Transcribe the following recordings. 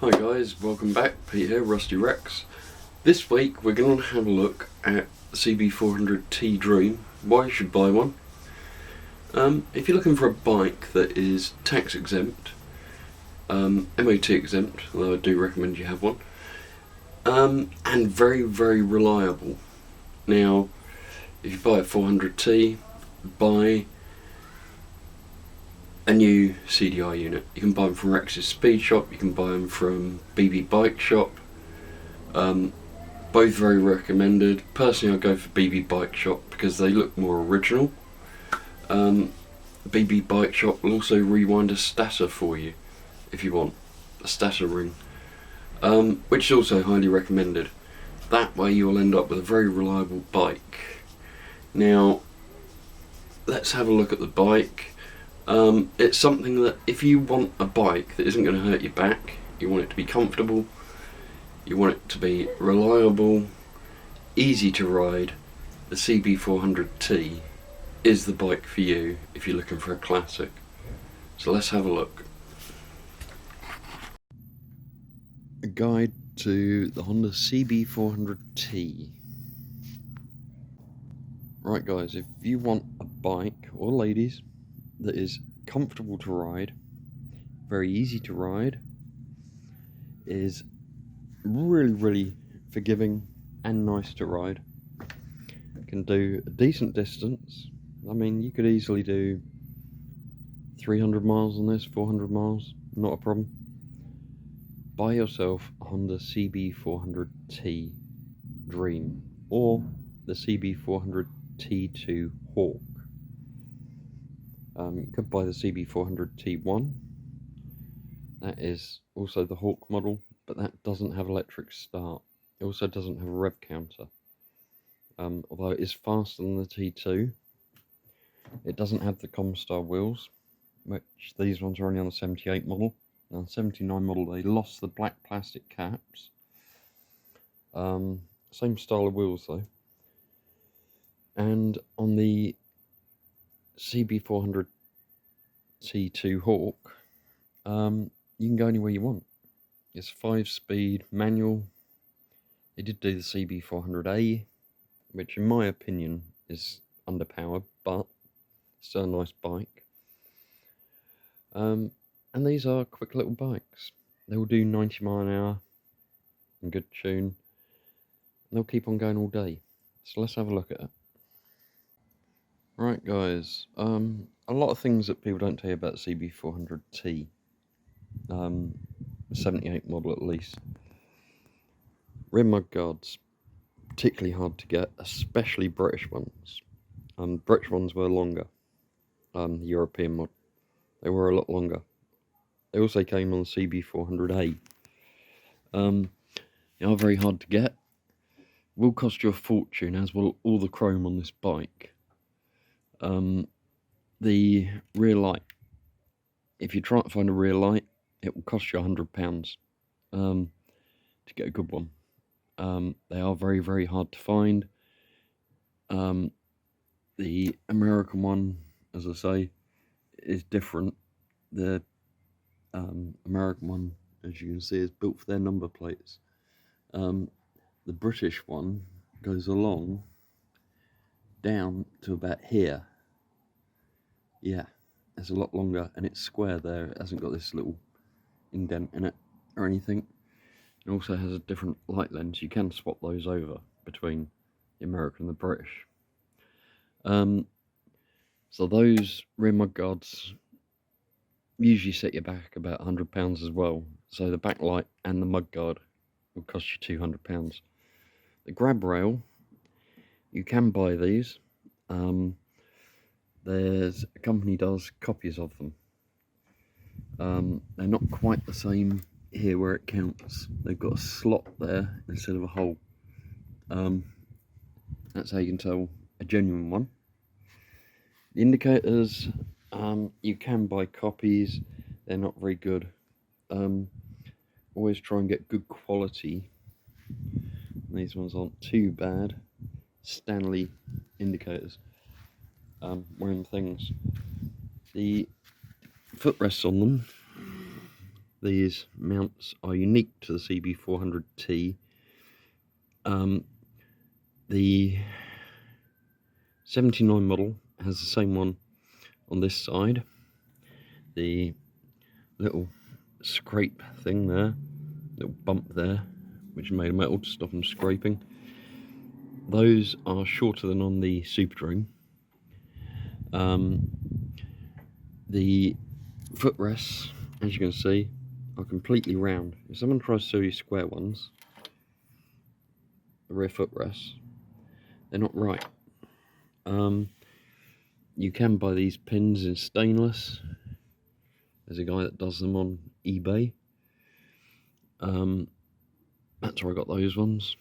Hi guys, welcome back. Pete here, Rusty Rex. This week we're going to have a look at the CB400T Dream, why you should buy one. If you're looking for a bike that is tax exempt, MOT exempt, although I do recommend you have one, and very, very reliable. Now, if you buy a 400T, buy a new CDI unit. You can buy them from Rex's Speed Shop, you can buy them from BB Bike Shop. Both very recommended. Personally, I go for BB Bike Shop because they look more original. BB Bike Shop will also rewind a stator for you if you want a stator ring, which is also highly recommended. That way you'll end up with a very reliable bike. Now, let's have a look at the bike. It's something that if you want a bike that isn't going to hurt your back, you want it to be comfortable, you want it to be reliable, easy to ride, the CB400T is the bike for you if you're looking for a classic. So let's have a look. A guide to the Honda CB400T. Right guys, if you want a bike, or ladies, that is comfortable to ride, very easy to ride, is really forgiving and nice to ride, can do a decent distance. I mean, you could easily do 300 miles on this, 400 miles, not a problem. Buy yourself a Honda CB400T Dream or the CB400T2 Hawk. You could buy the CB400T1. That is also the Hawk model, but that doesn't have electric start. It also doesn't have a rev counter. Although it is faster than the T2. It doesn't have the Comstar wheels, which these ones are only on the 78 model. Now, the 79 model, they lost the black plastic caps. Same style of wheels though. And on the CB400T2 Hawk, you can go anywhere you want. It's 5-speed manual. They did do the CB400A, which in my opinion is underpowered, but still a nice bike. And these are quick little bikes. They will do 90 mile an hour in good tune, and they'll keep on going all day. So let's have a look at it. Right guys, a lot of things that people don't tell you about CB400T, 78 model at least. Rear mud guards, particularly hard to get, especially British ones. British ones were longer, the European mod, they were a lot longer. They also came on the CB400A. They are very hard to get, will cost you a fortune, as will all the chrome on this bike. The rear light, if you try to find a rear light, it will cost you £100 to get a good one. They are very hard to find. The American one, as I say, is different. The American one, as you can see, is built for their number plates. The British one goes along down to about here. Yeah, it's a lot longer, and it's square there. It hasn't got this little indent in it or anything. It also has a different light lens. You can swap those over between the American and the British. So those rear mud guards usually set you back about £100 as well. So the backlight and the mud guard will cost you £200. The grab rail, you can buy these. There's a company does copies of them. They're not quite the same here where it counts. They've got a slot there instead of a hole. That's how you can tell a genuine one. The indicators, you can buy copies. They're not very good. Always try and get good quality. These ones aren't too bad. Stanley indicators. One of the things. The footrests on them These mounts are unique to the CB400T. The 79 model has the same one on this side. The little scrape thing there, little bump there, which is made of metal to stop them scraping. Those are shorter than on the Super Dream. The footrests, as you can see, are completely round. If someone tries to show you square ones, the rear footrests, they're not right. You can buy these pins in stainless. There's a guy that does them on eBay. That's where I got those ones.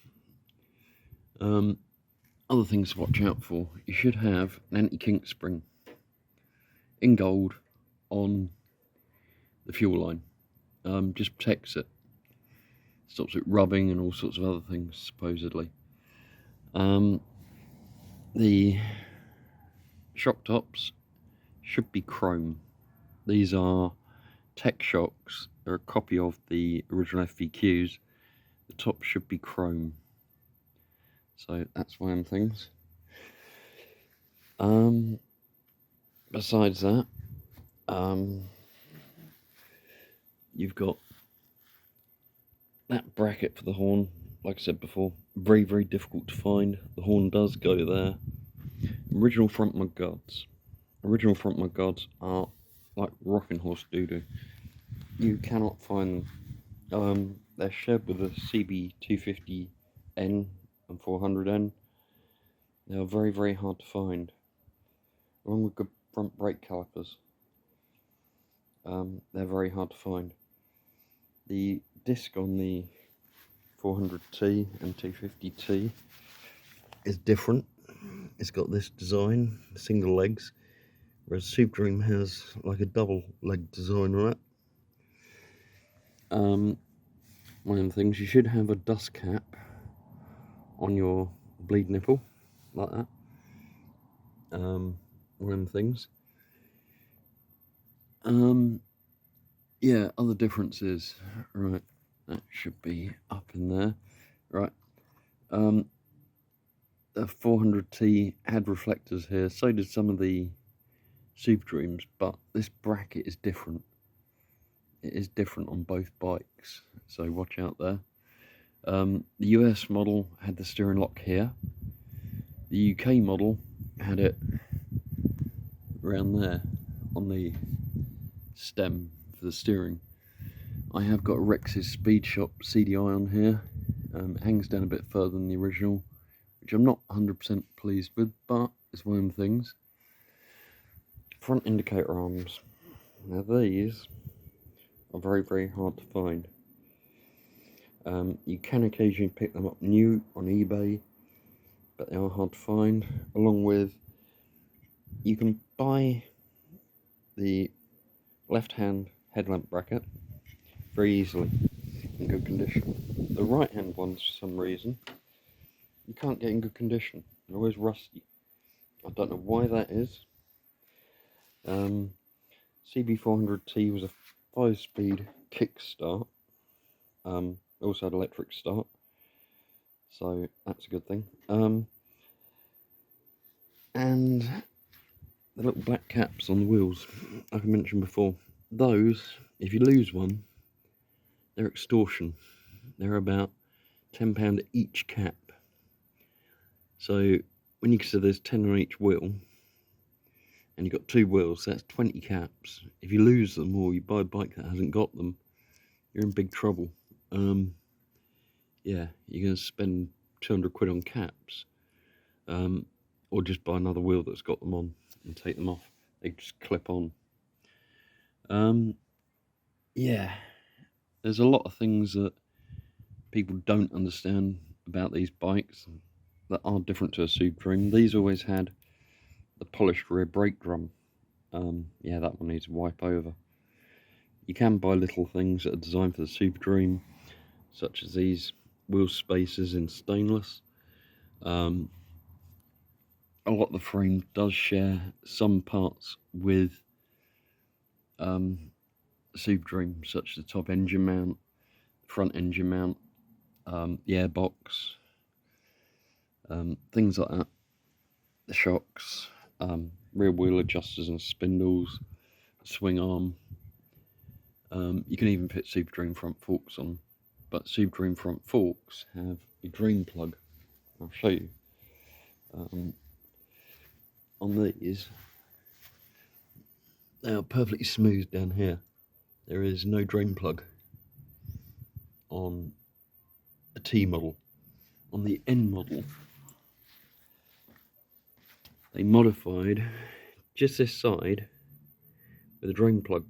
Other things to watch out for. You should have an anti-kink spring in gold on the fuel line. Just protects it. Stops it rubbing and all sorts of other things, supposedly. The shock tops should be chrome. These are Tech Shocks. They're a copy of the original FVQs. The top should be chrome. So that's one of the things. Besides that, you've got that bracket for the horn. Like I said before, very, very difficult to find. The horn does go there. Original front mud guards. Original front mud guards are like rocking horse doo-doo. You cannot find them. They're shared with the CB250N and 400N. They are very, very hard to find, along with good front brake calipers. They're very hard to find. The disc on the 400T and 250T is different. It's got this design, single legs, whereas Super Dream has like a double leg design on it. One of the things, you should have a dust cap on your bleed nipple, like that. One of the things. Yeah, other differences. Right, that should be up in there. Right. The 400T had reflectors here, so did some of the Super Dreams, but this bracket is different. It is different on both bikes, so watch out there. The US model had the steering lock here. The UK model had it around there on the stem for the steering. I have got a Rex's Speed Shop CDI on here. It hangs down a bit further than the original, which I'm not 100% pleased with, but it's one of the things. Front indicator arms. Now these are very, very hard to find. You can occasionally pick them up new on eBay, but they are hard to find. Along with, you can buy the left-hand headlamp bracket very easily in good condition. The right-hand ones, for some reason, you can't get in good condition. They're always rusty. I don't know why that is. CB400T was a 5-speed kickstart. Also had electric start, so that's a good thing. And the little black caps on the wheels, like I mentioned before, those, if you lose one, they're extortion. They're about £10 each cap. So when you consider there's 10 on each wheel, and you've got 2 wheels, so that's 20 caps. If you lose them or you buy a bike that hasn't got them, you're in big trouble. Yeah, you're going to spend 200 quid on caps, or just buy another wheel that's got them on and take them off. They just clip on. Yeah, there's a lot of things that people don't understand about these bikes that are different to a Super Dream. These always had the polished rear brake drum. Yeah, that one needs a wipe over. You can buy little things that are designed for the Super Dream, such as these wheel spacers in stainless. A lot of the frame does share some parts with Super Dream, such as the top engine mount, front engine mount, the airbox, things like that, the shocks, rear wheel adjusters and spindles, swing arm. You can even fit Super Dream front forks on, but Super Dream front forks have a drain plug. I'll show you. On these, they are perfectly smooth down here. There is no drain plug on a T model. On the N model, they modified just this side with a drain plug.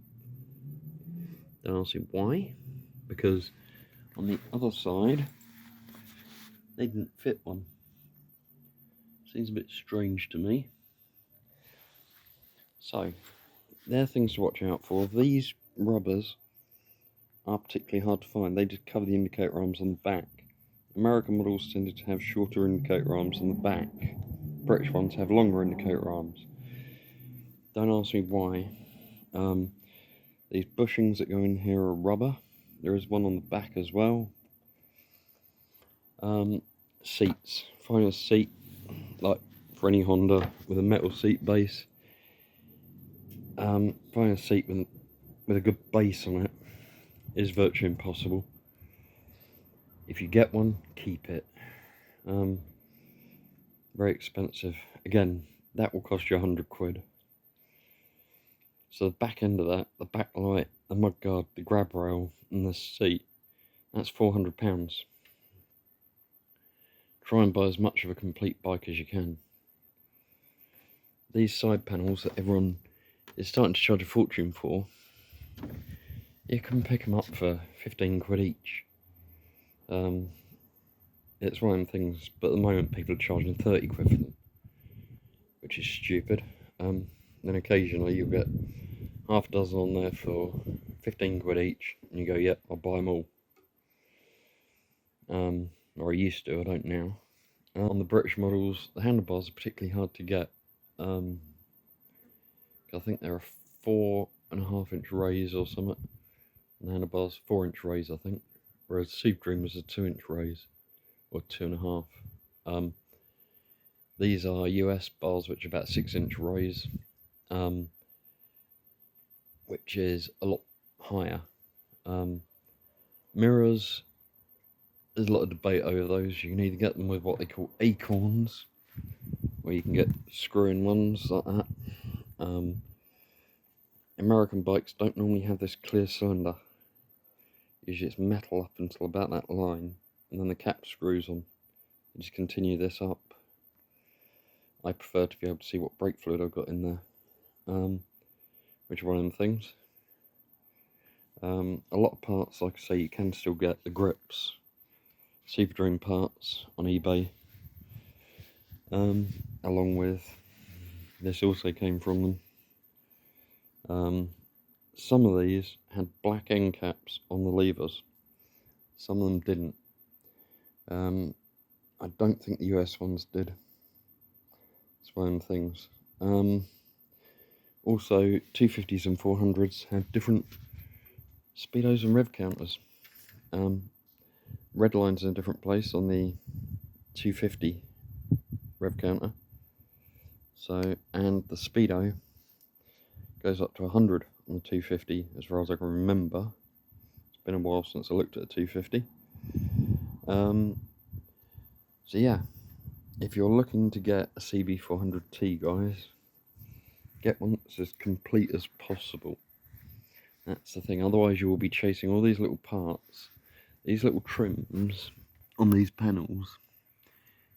Don't ask me why, because on the other side they didn't fit one. Seems a bit strange to me. So, there are things to watch out for. These rubbers are particularly hard to find. They just cover the indicator arms on the back. American models tended to have shorter indicator arms on the back. British ones have longer indicator arms. Don't ask me why. These bushings that go in here are rubber. There is one on the back as well. Seats. Find a seat, like for any Honda, with a metal seat base. Find a seat with a good base on it is virtually impossible. If you get one, keep it. Very expensive. Again, that will cost you £100. So the back end of that, the backlight, the mudguard, the grab rail, and the seat, that's £400. Try and buy as much of a complete bike as you can. These side panels that everyone is starting to charge a fortune for, you can pick them up for £15 each. It's one of them things, but at the moment people are charging £30 for them, which is stupid. Then occasionally you'll get half a dozen on there for £15 each, and you go, yep, I'll buy them all. Or I used to, I don't now. On the British models, the handlebars are particularly hard to get. I think they're a 4.5-inch raise or something. And the handlebars, 4-inch raise, I think. Whereas Super Dream was a 2-inch raise, or 2.5. These are US bars, which are about 6-inch raise, which is a lot higher. Mirrors, there's a lot of debate over those. You can either get them with what they call acorns, where you can get screw-in ones like that. American bikes don't normally have this clear cylinder. Usually it's metal up until about that line, and then the cap screws on. You just continue this up. I prefer to be able to see what brake fluid I've got in there, which is one of them things. A lot of parts, like I say, you can still get the grips, Super Dream parts on eBay, along with, this also came from them. Some of these had black end caps on the levers, some of them didn't. I don't think the US ones did. It's one of them things. Also, 250s and 400s have different speedos and rev counters. Red line's in a different place on the 250 rev counter. So, and the speedo goes up to 100 on the 250, as far as I can remember. It's been a while since I looked at a 250. So yeah, if you're looking to get a CB400T, guys, get one that's as complete as possible. That's the thing, otherwise you will be chasing all these little parts, these little trims on these panels.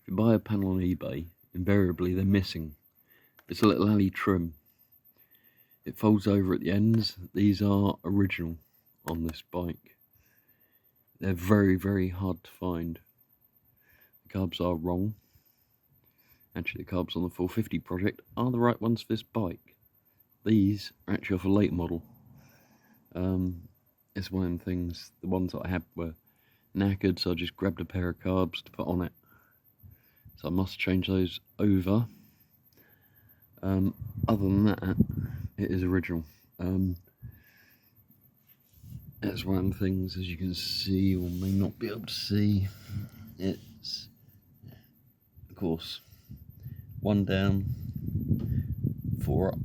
If you buy a panel on eBay, invariably they're missing. It's a little alley trim. It folds over at the ends. These are original on this bike. They're very, very hard to find. The carbs are wrong. Actually, the carbs on the 450 project are the right ones for this bike. These are actually off a late model. It's one of them things, the ones that I had were knackered, so I just grabbed a pair of carbs to put on it. So I must change those over. Other than that, it is original. That's one of the things, as you can see or may not be able to see, it's of course 1 down, 4 up.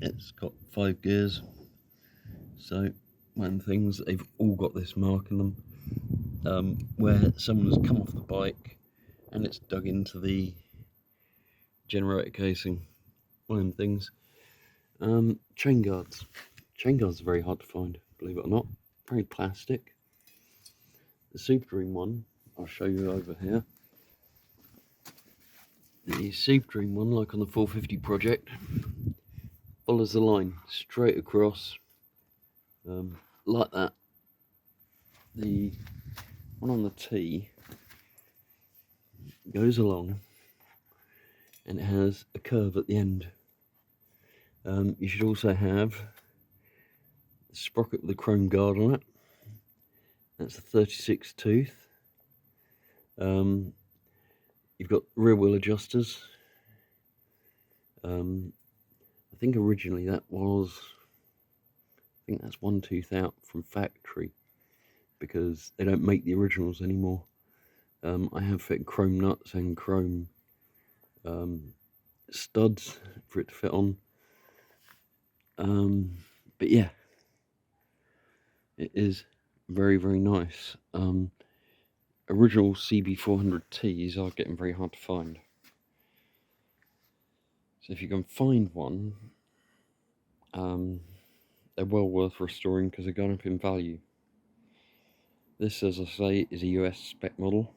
It's got 5 gears, so one of the things, they've all got this mark in them where someone has come off the bike and it's dug into the generator casing. One of them things. Chain guards. Chain guards are very hard to find, believe it or not. Very plastic. The Super Dream one, I'll show you over here. The Super Dream one, like on the 450 project, follows the line straight across, like that. The one on the T goes along and it has a curve at the end. You should also have the sprocket with the chrome guard on it. That's a 36 tooth. You've got rear wheel adjusters. I think originally that's 1 tooth out from factory because they don't make the originals anymore. I have fitted chrome nuts and chrome studs for it to fit on. But yeah, it is very, very nice. Original CB400Ts are getting very hard to find. So if you can find one, they're well worth restoring because they're going up in value. This, as I say, is a US spec model.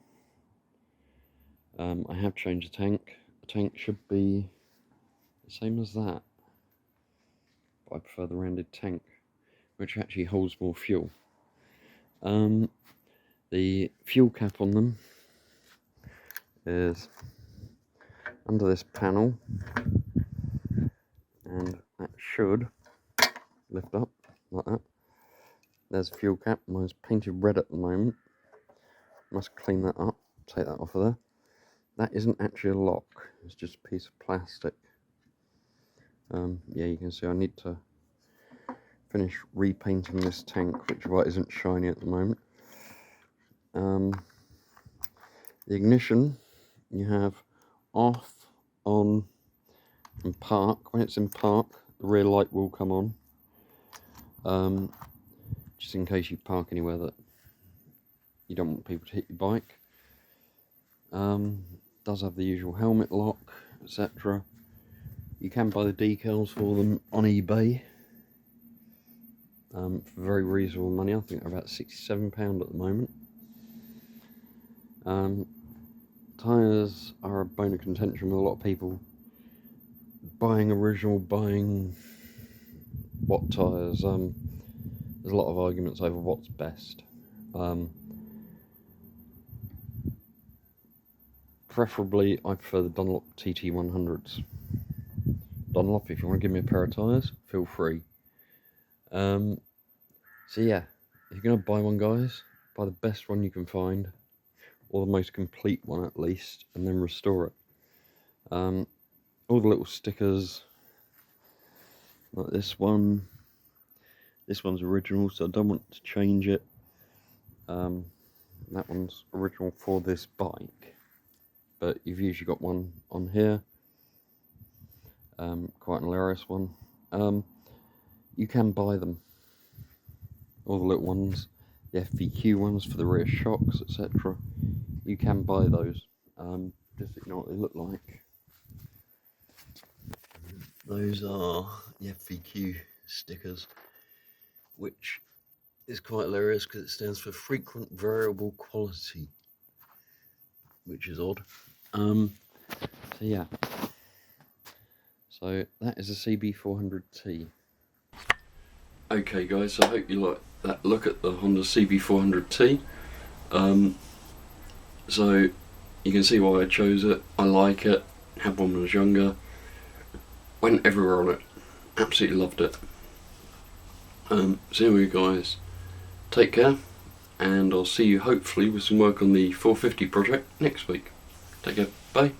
I have changed the tank. The tank should be the same as that, but I prefer the rounded tank, which actually holds more fuel. The fuel cap on them is under this panel, and that should lift up like that. There's a fuel cap. Mine's painted red at the moment. Must clean that up, take that off of there. That isn't actually a lock, it's just a piece of plastic. Yeah, you can see I need to finish repainting this tank, which is why it isn't shiny at the moment. The ignition, you have off, on, and park. When it's in park, the rear light will come on, just in case you park anywhere that you don't want people to hit your bike. Does have the usual helmet lock, etc. You can buy the decals for them on eBay for very reasonable money. I think they're about £67 at the moment. Tyres are a bone of contention with a lot of people. Buying original, buying what tyres. There's a lot of arguments over what's best. Preferably, I prefer the Dunlop TT100s. Dunlop, if you want to give me a pair of tyres, feel free. So yeah, if you're going to buy one, guys, buy the best one you can find, or the most complete one at least, and then restore it. All the little stickers, like this one's original, so I don't want to change it. That one's original for this bike, but you've usually got one on here. Quite an hilarious one. You can buy them, all the little ones, the FVQ ones for the rear shocks, etc. You can buy those. Just so you know what they look like. Those are the FVQ stickers, which is quite hilarious because it stands for frequent variable quality, which is odd. So yeah. So that is a CB400T. Okay guys, so I hope you like that look at the Honda CB400T. So you can see why I chose it. I like it, had one when I was younger, went everywhere on it, absolutely loved it. So anyway guys, take care, and I'll see you hopefully with some work on the 450 project next week. Take care, bye.